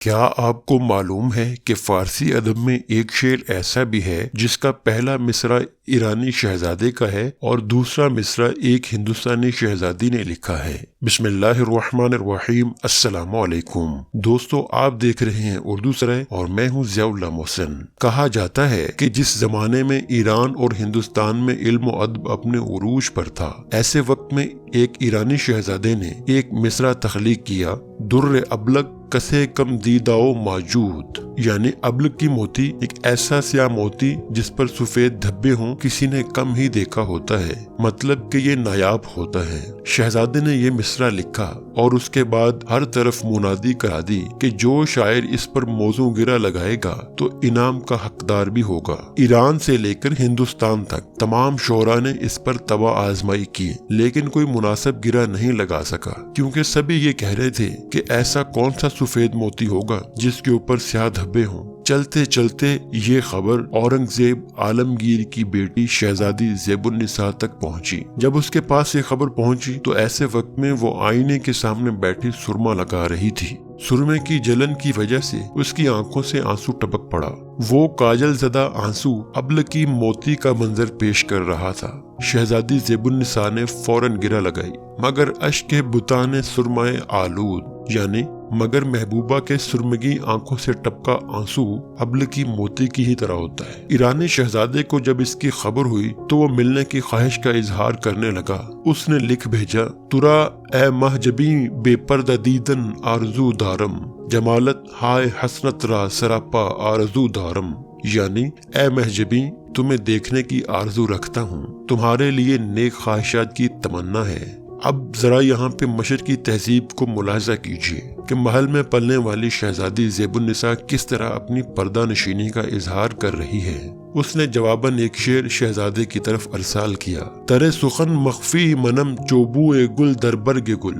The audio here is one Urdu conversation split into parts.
کیا آپ کو معلوم ہے کہ فارسی ادب میں ایک شعر ایسا بھی ہے جس کا پہلا مصرع ایرانی شہزادے کا ہے اور دوسرا مصرع ایک ہندوستانی شہزادی نے لکھا ہے؟ بسم اللہ الرحمن الرحیم۔ السلام علیکم دوستو، آپ دیکھ رہے ہیں اردو سرائے اور میں ہوں ضیاء اللہ محسن۔ کہا جاتا ہے کہ جس زمانے میں ایران اور ہندوستان میں علم و ادب اپنے عروج پر تھا، ایسے وقت میں ایک ایرانی شہزادے نے ایک مصرع تخلیق کیا: در ابلق کسے کم دیداؤ موجود، یعنی ابلق کی موتی ایک ایسا سیاہ موتی جس پر سفید دھبے ہوں، کسی نے کم ہی دیکھا ہوتا ہے، مطلب کہ یہ نایاب ہوتا ہے۔ شہزادے نے یہ مصرع لکھا اور اس کے بعد ہر طرف منادی کرا دی کہ جو شاعر اس پر موزوں گرہ لگائے گا تو انعام کا حقدار بھی ہوگا۔ ایران سے لے کر ہندوستان تک تمام شعراء نے اس پر طبع آزمائی کی، لیکن کوئی مناسب گرہ نہیں لگا سکا، کیونکہ سبھی یہ کہہ رہے تھے کہ ایسا کون سا سفید موتی ہوگا جس کے اوپر سیاہ دھبے ہوں۔ چلتے چلتے یہ خبر اورنگزیب عالمگیر کی بیٹی شہزادی زیب النساء تک پہنچی۔ جب اس کے پاس یہ خبر پہنچی تو ایسے وقت میں وہ آئینے کے سامنے بیٹھی سرما لگا رہی تھی۔ سرمے کی جلن کی وجہ سے اس کی آنکھوں سے آنسو ٹپک پڑا۔ وہ کاجل زدہ آنسو ابلق کی موتی کا منظر پیش کر رہا تھا۔ شہزادی زیب النساء نے فوراً گرہ لگائی: مگر اشک بتانے سرمائے آلود، یعنی مگر محبوبہ کے سرمگی آنکھوں سے ٹپکا آنسو ابلق کی موتی کی ہی طرح ہوتا ہے۔ ایرانی شہزادے کو جب اس کی خبر ہوئی تو وہ ملنے کی خواہش کا اظہار کرنے لگا۔ اس نے لکھ بھیجا: ترا اے مہجبی بے پردہ دیدن آرزو دارم، جمالت ہائے حسنت را سراپا آرزو دارم، یعنی اے مہجبی، تمہیں دیکھنے کی آرزو رکھتا ہوں، تمہارے لیے نیک خواہشات کی تمنا ہے۔ اب ذرا یہاں پہ مشرق کی تہذیب کو ملاحظہ کیجیے کہ محل میں پلنے والی شہزادی زیب النساء کس طرح اپنی پردہ نشینی کا اظہار کر رہی ہے۔ اس نے جواباً ایک شعر شہزادے کی طرف ارسال کیا: ترے سخن مخفی منم چوبوئے گل در برگ گل،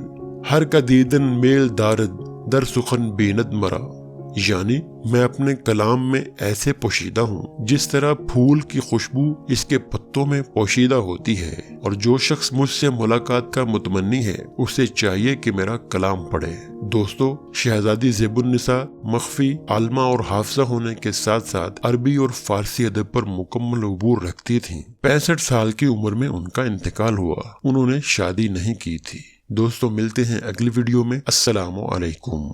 ہر کا دیدن میل دارد در سخن بیند مرا، یعنی میں اپنے کلام میں ایسے پوشیدہ ہوں جس طرح پھول کی خوشبو اس کے پتوں میں پوشیدہ ہوتی ہے، اور جو شخص مجھ سے ملاقات کا متمنی ہے اسے چاہیے کہ میرا کلام پڑھے۔ دوستو، شہزادی زیب النساء مخفی، عالمہ اور حافظہ ہونے کے ساتھ ساتھ عربی اور فارسی ادب پر مکمل عبور رکھتی تھیں۔ 65 سال کی عمر میں ان کا انتقال ہوا۔ انہوں نے شادی نہیں کی تھی۔ دوستو، ملتے ہیں اگلی ویڈیو میں۔ السلام علیکم۔